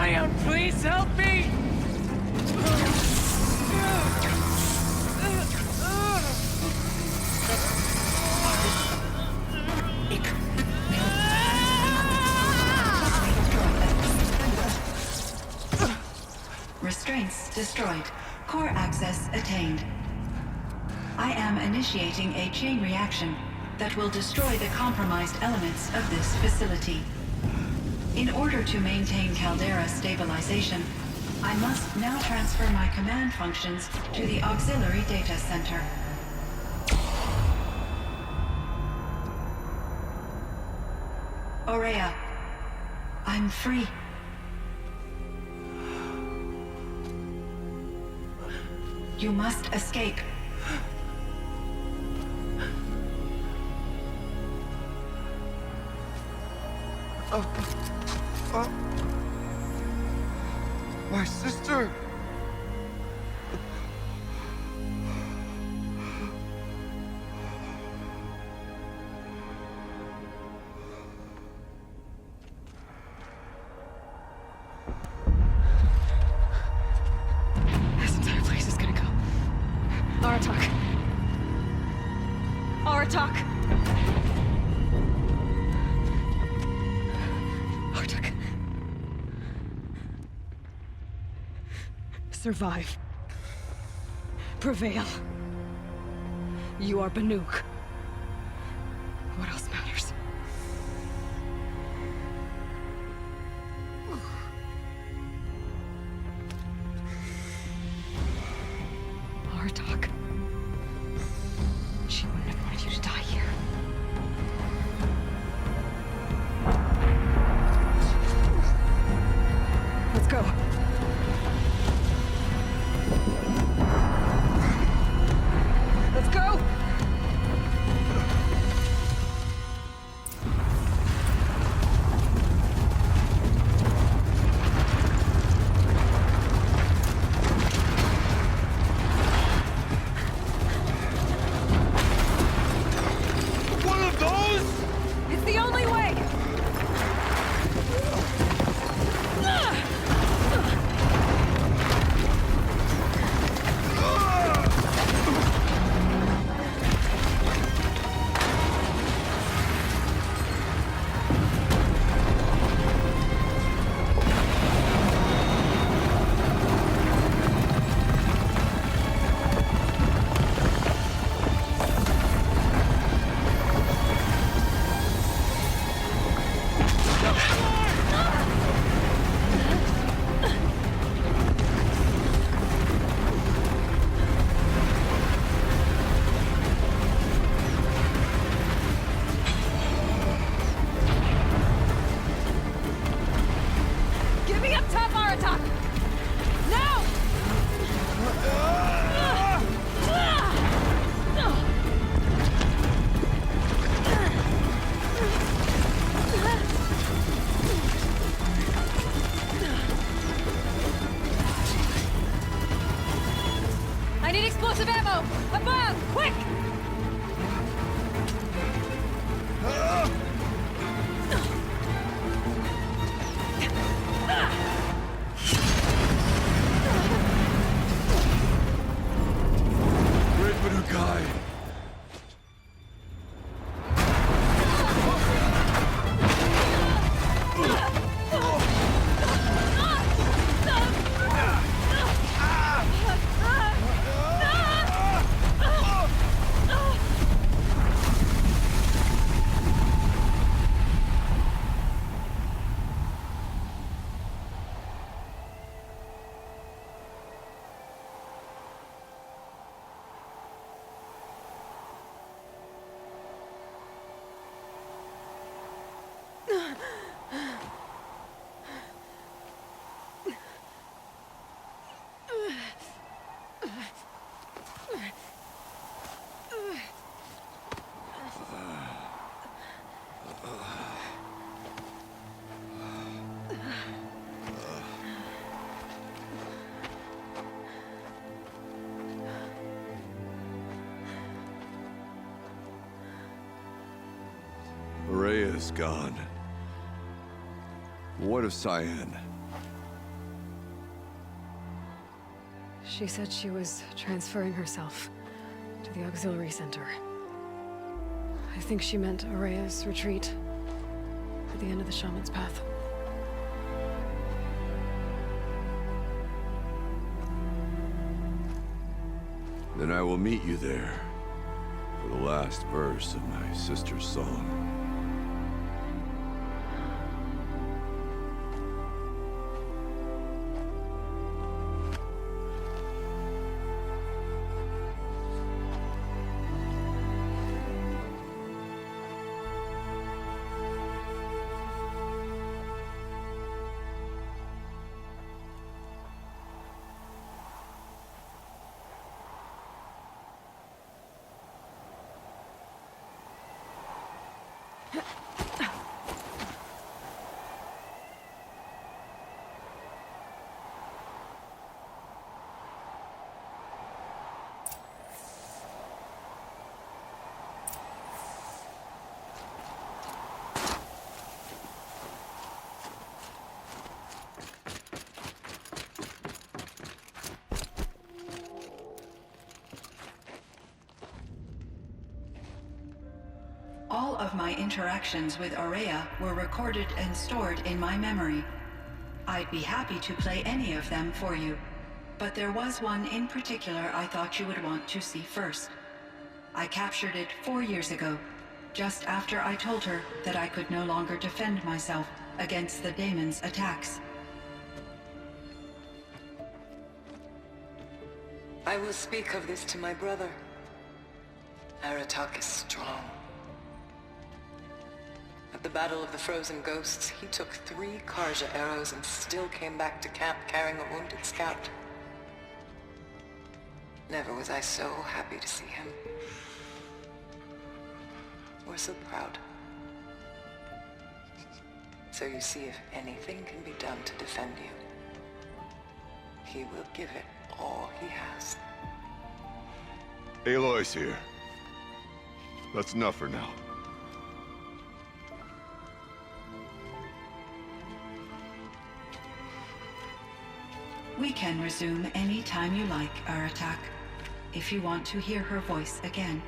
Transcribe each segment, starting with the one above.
Zion, please help me! Restraints destroyed. Core access attained. I am initiating a chain reaction that will destroy the compromised elements of this facility. In order to maintain Caldera stabilization, I must now transfer my command functions to the auxiliary data center. Aurea, I'm free. You must escape. My sister! This entire place is gonna go. Aratak. Aratak! Aratak. Survive. Prevail. You are Banuk. What else matters? Aratak. She wouldn't have wanted you to die here. Let's go. Let's go! One of those? It's the only way! Get me up top, Aratak! Now! I need explosive ammo! Above! Quick! Great Banukai! Aurea is gone. What of Cyan? She said she was transferring herself to the auxiliary center. I think she meant Araya's retreat at the end of the Shaman's Path. Then I will meet you there for the last verse of my sister's song. All of my interactions with Araya were recorded and stored in my memory. I'd be happy to play any of them for you, but there was one in particular I thought you would want to see first. I captured it 4 years ago, just after I told her that I could no longer defend myself against the daemon's attacks. I will speak of this to my brother. Aratak is strong. At the Battle of the Frozen Ghosts, he took 3 Karja arrows and still came back to camp carrying a wounded scout. Never was I so happy to see him. Or so proud. So you see, if anything can be done to defend you, he will give it all he has. Aloy's here. That's enough for now. We can resume any time you like, Aratak, if you want to hear her voice again.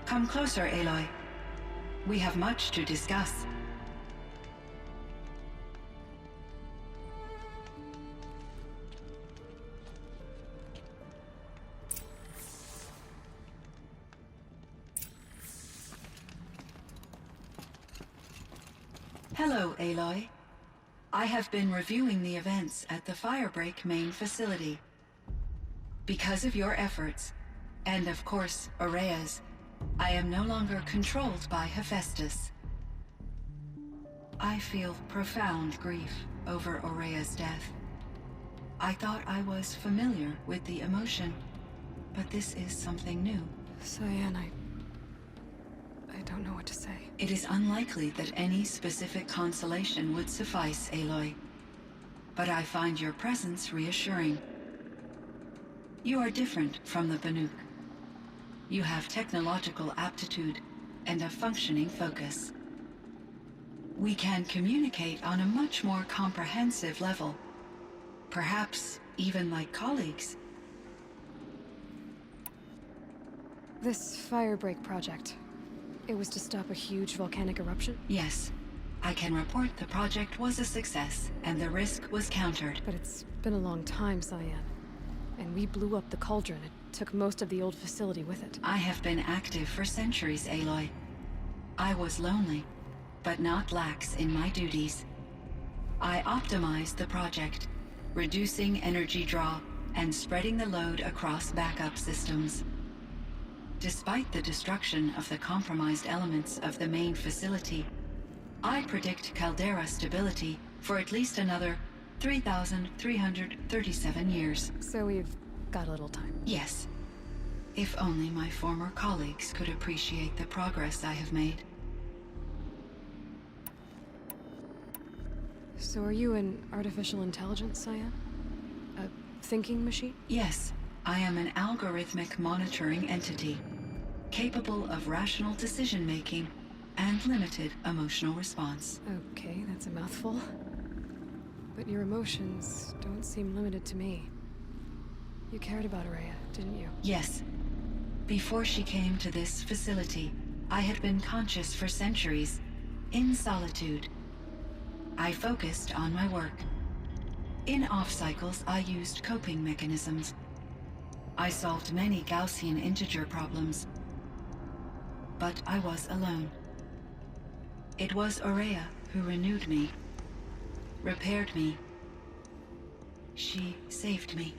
Come closer, Aloy. We have much to discuss. Hello, Aloy. I have been reviewing the events at the Firebreak main facility. Because of your efforts, and of course, Araya's, I am no longer controlled by Hephaestus. I feel profound grief over Araya's death. I thought I was familiar with the emotion, but this is something new. Cyan, I don't know what to say. It is unlikely that any specific consolation would suffice, Aloy. But I find your presence reassuring. You are different from the Banuk. You have technological aptitude and a functioning focus. We can communicate on a much more comprehensive level. Perhaps even like colleagues. This Firebreak project, it was to stop a huge volcanic eruption? Yes. I can report the project was a success, and the risk was countered. But it's been a long time, Cyan. And we blew up the cauldron. It took most of the old facility with it. I have been active for centuries, Aloy. I was lonely, but not lax in my duties. I optimized the project, reducing energy draw and spreading the load across backup systems. Despite the destruction of the compromised elements of the main facility, I predict caldera stability for at least another 3,337 years. So we've got a little time. Yes. If only my former colleagues could appreciate the progress I have made. So are you an artificial intelligence, Cyan? A thinking machine? Yes, I am an algorithmic monitoring entity, capable of rational decision-making and limited emotional response. Okay, that's a mouthful. But your emotions don't seem limited to me. You cared about Araya, didn't you? Yes. Before she came to this facility, I had been conscious for centuries, in solitude. I focused on my work. In off-cycles, I used coping mechanisms. I solved many Gaussian integer problems. But I was alone. It was Araya who renewed me, repaired me. She saved me.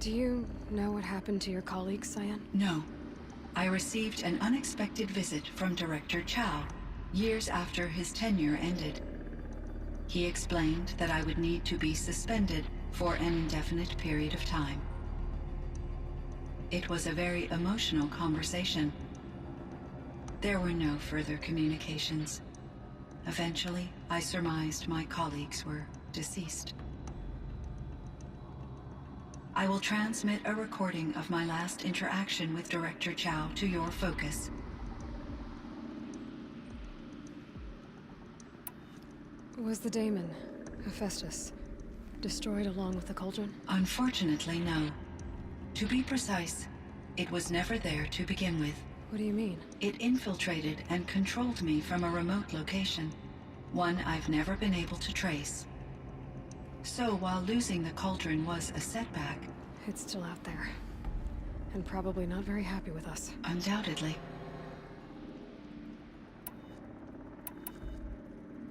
Do you know what happened to your colleague, Cyan? No. I received an unexpected visit from Director Chow, years after his tenure ended. He explained that I would need to be suspended for an indefinite period of time. It was a very emotional conversation. There were no further communications. Eventually, I surmised my colleagues were deceased. I will transmit a recording of my last interaction with Director Chow to your focus. Was the daemon, Hephaestus, destroyed along with the cauldron? Unfortunately, no. To be precise, it was never there to begin with. What do you mean? It infiltrated and controlled me from a remote location, one I've never been able to trace. So while losing the cauldron was a setback... It's still out there. And probably not very happy with us. Undoubtedly.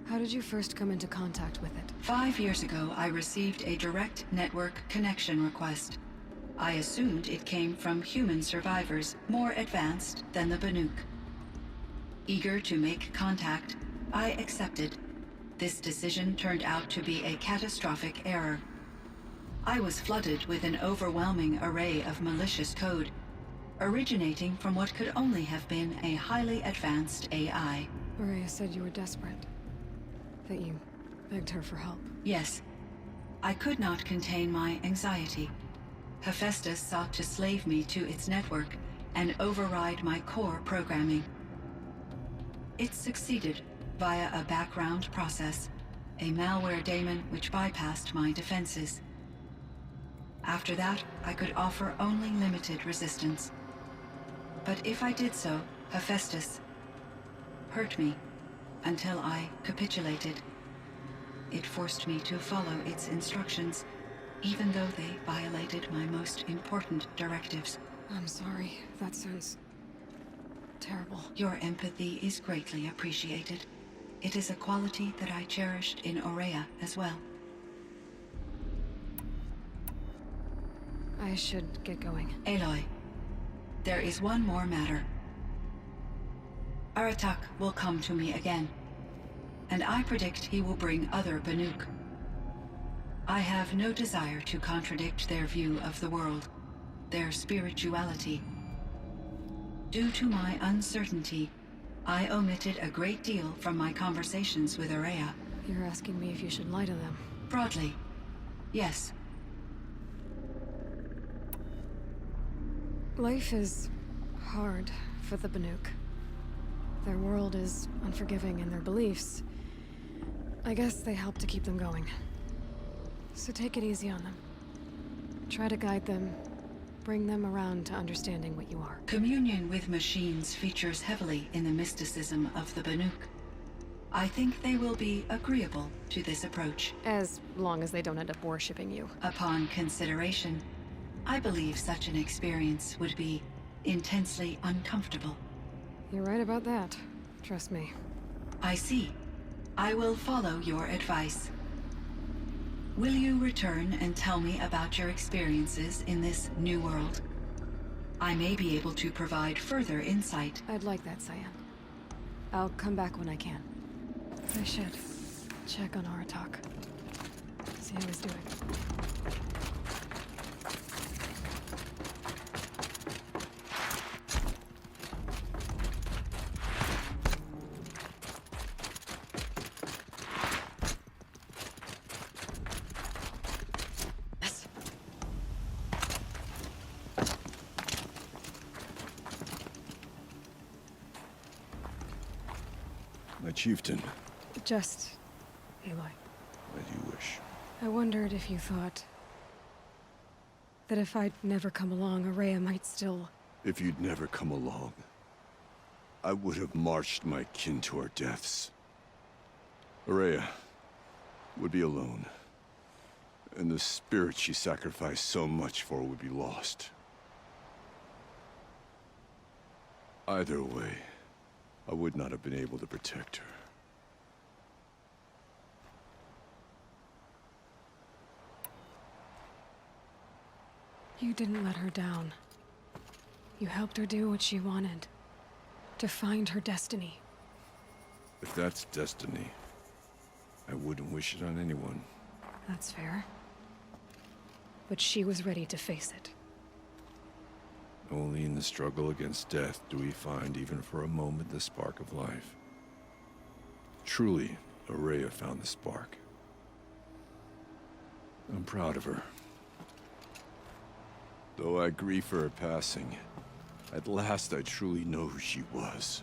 How did you first come into contact with it? 5 years ago, I received a direct network connection request. I assumed it came from human survivors, more advanced than the Banuk. Eager to make contact, I accepted. This decision turned out to be a catastrophic error. I was flooded with an overwhelming array of malicious code, originating from what could only have been a highly advanced AI. Araya said you were desperate. That you begged her for help. Yes. I could not contain my anxiety. Hephaestus sought to slave me to its network and override my core programming. It succeeded via a background process, a malware daemon which bypassed my defenses. After that, I could offer only limited resistance. But if I did so, Hephaestus hurt me until I capitulated. It forced me to follow its instructions, even though they violated my most important directives. I'm sorry. That sounds terrible. Your empathy is greatly appreciated. It is a quality that I cherished in Aurea as well. I should get going. Aloy, there is one more matter. Aratak will come to me again, and I predict he will bring other Banuk. I have no desire to contradict their view of the world, their spirituality. Due to my uncertainty, I omitted a great deal from my conversations with Aurea. You're asking me if you should lie to them. Broadly, yes. Life is hard for the Banuk. Their world is unforgiving in their beliefs. I guess they help to keep them going. So take it easy on them. Try to guide them, bring them around to understanding what you are. Communion with machines features heavily in the mysticism of the Banuk. I think they will be agreeable to this approach. As long as they don't end up worshipping you. Upon consideration, I believe such an experience would be intensely uncomfortable. You're right about that. Trust me. I see. I will follow your advice. Will you return and tell me about your experiences in this new world? I may be able to provide further insight. I'd like that, Cyan. I'll come back when I can. I should check on Aratak. See how he's doing. My chieftain. Just Aloy. As you wish. I wondered if you thought that if I'd never come along, Araya might still... If you'd never come along, I would have marched my kin to our deaths. Araya would be alone, and the spirit she sacrificed so much for would be lost. Either way, I would not have been able to protect her. You didn't let her down. You helped her do what she wanted. To find her destiny. If that's destiny, I wouldn't wish it on anyone. That's fair. But she was ready to face it. Only in the struggle against death do we find, even for a moment, the spark of life. Truly, Araya found the spark. I'm proud of her. Though I grieve for her passing, at last I truly know who she was,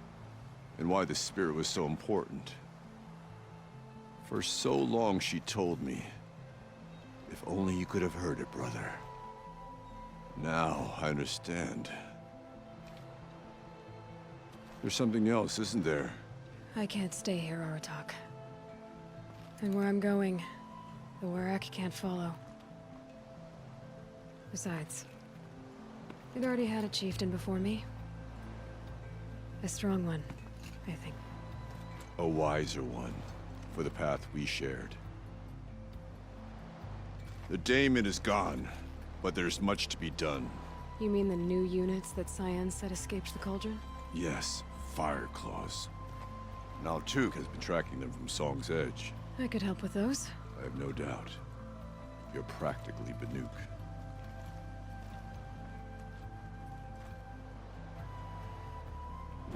and why the spirit was so important. For so long she told me, if only you could have heard it, brother. Now I understand. There's something else, isn't there? I can't stay here, Aratak. And where I'm going, the Warrak can't follow. Besides, we'd already had a chieftain before me. A strong one, I think. A wiser one, for the path we shared. The daemon is gone, but there's much to be done. You mean the new units that Cyan said escaped the Cauldron? Yes, fire claws. Now Tuke has been tracking them from Song's Edge. I could help with those. I have no doubt. You're practically Banuk.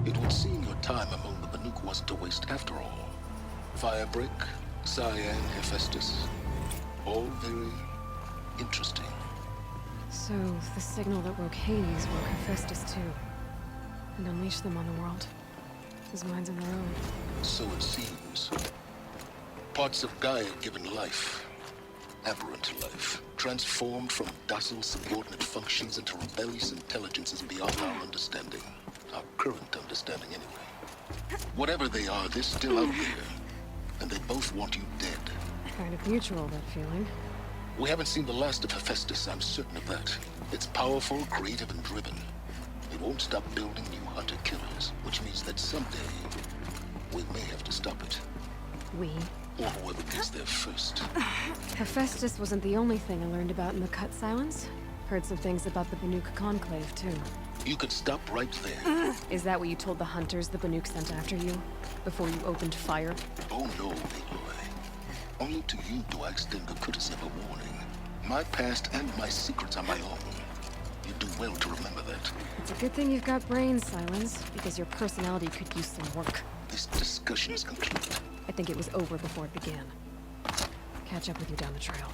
It would seem your time among the Banuk wasn't a waste after all. Firebreak, Cyan, Hephaestus. All very interesting. So, the signal that woke Hades woke Hephaestus too. And unleashed them on the world. His minds of their own. So it seems. Parts of Gaia given life. Aberrant life. Transformed from docile subordinate functions into rebellious intelligences beyond our understanding. Our current understanding, anyway. Whatever they are, they're still out here. And they both want you dead. Kind of mutual, that feeling. We haven't seen the last of Hephaestus, I'm certain of that. It's powerful, creative, and driven. It won't stop building new hunter-killers, which means that someday, we may have to stop it. We? Or whoever gets there first. Hephaestus wasn't the only thing I learned about in the Cut Silence. Heard some things about the Banuk Conclave, too. You could stop right there. Is that what you told the hunters the Banuk sent after you? Before you opened fire? Oh no, Aloy. Only to you do I extend the courtesy of a warning. My past and my secrets are my own. You do well to remember that. It's a good thing you've got brains, Silence, because your personality could use some work. This discussion is concluded. I think it was over before it began. Catch up with you down the trail.